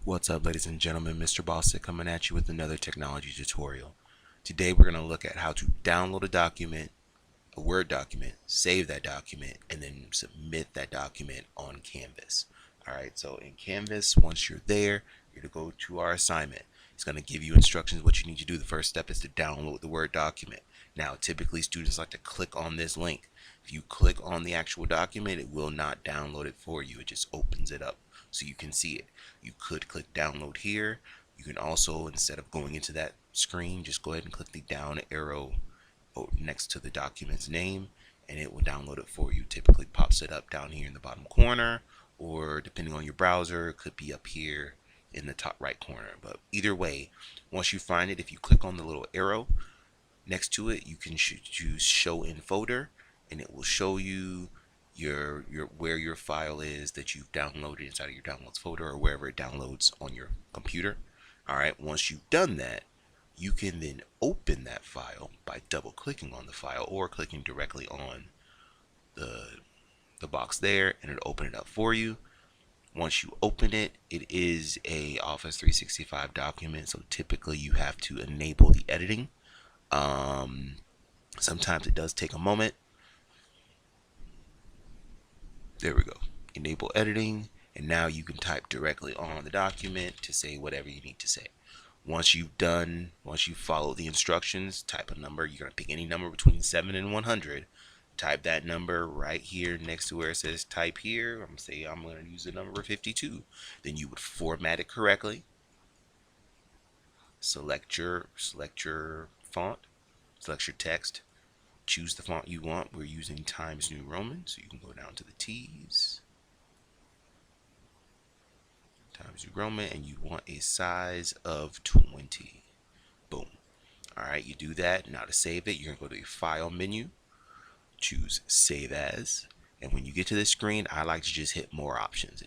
What's up, ladies and gentlemen? Mr. Bostic coming at you with another technology tutorial. Today we're going to look at how to download a document, a Word document, save that document, and then submit that document on Canvas. Alright, so in Canvas, once you're there, you're going to go to our assignment. It's going to give you instructions what you need to do. The first step is to download the Word document. Now, typically students like to click on this link. If you click on the actual document, it will not download it for you. It just opens it up so you can see it. You could click download here. You can also, instead of going into that screen, just go ahead and click the down arrow next to the document's name and it will download it for you. Typically pops it up down here in the bottom corner, or depending on your browser, it could be up here in the top right corner. But either way, once you find it, if you click on the little arrow next to it, you can choose show in folder, and it will show you your where your file is that you've downloaded inside of your downloads folder, or wherever it downloads on your computer. Alright, once you've done that, you can then open that file by double clicking on the file or clicking directly on the box there, and it'll open it up for you. Once you open it, it is a Office 365 document, so typically you have to enable the editing. Sometimes it does take a moment. There we go. Enable editing, and now you can type directly on the document to say whatever you need to say. Once you follow the instructions, type a number. You're going to pick any number between 7 and 100. Type that number right here next to where it says type here. I'm going to say I'm going to use the number 52. Then you would format it correctly. Select your font, select your text, choose the font you want. We're using Times New Roman, so you can go down to the T's, Times New Roman, and you want a size of 20. Boom. Alright, you do that. Now to save it, you're going to go to your File menu, choose Save As, and when you get to this screen, I like to just hit More Options.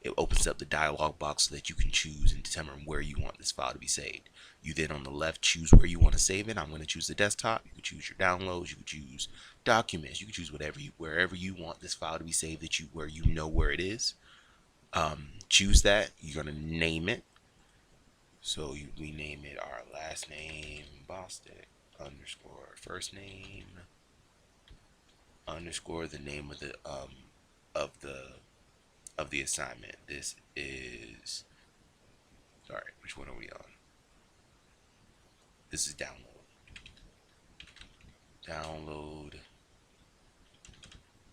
It opens up the dialog box so that you can choose and determine where you want this file to be saved. You then on the left choose where you want to save it. I'm going to choose the desktop. You can choose your downloads. You can choose documents. You can choose wherever you want this file to be saved, where you know where it is. Choose that. You're going to name it. So we name it our last name, Bostic _ first name _ the name of the assignment. This is, sorry, which one are we on? This is download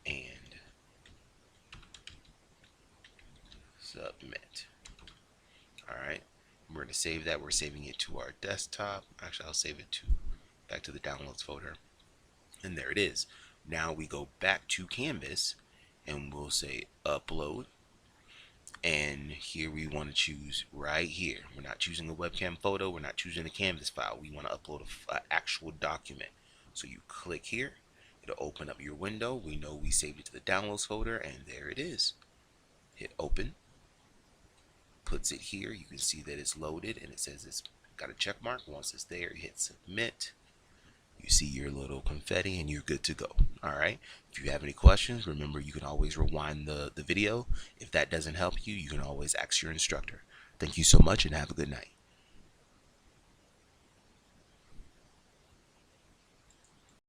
and submit. Alright, we're going to save that. We're saving it to our desktop. Actually, I'll save it back to the downloads folder, and there it is. Now we go back to Canvas and we'll say upload, and here we want to choose right here. We're not choosing a webcam photo, we're not choosing a Canvas file. We want to upload an actual document. So you click here, it'll open up your window. We know we saved it to the downloads folder, and there it is. Hit open, puts it here. You can see that it's loaded and it says it's got a check mark. Once it's there, you hit submit. You see your little confetti and you're good to go. Alright, if you have any questions, remember you can always rewind the video. If that doesn't help you, you can always ask your instructor. Thank you so much and have a good night.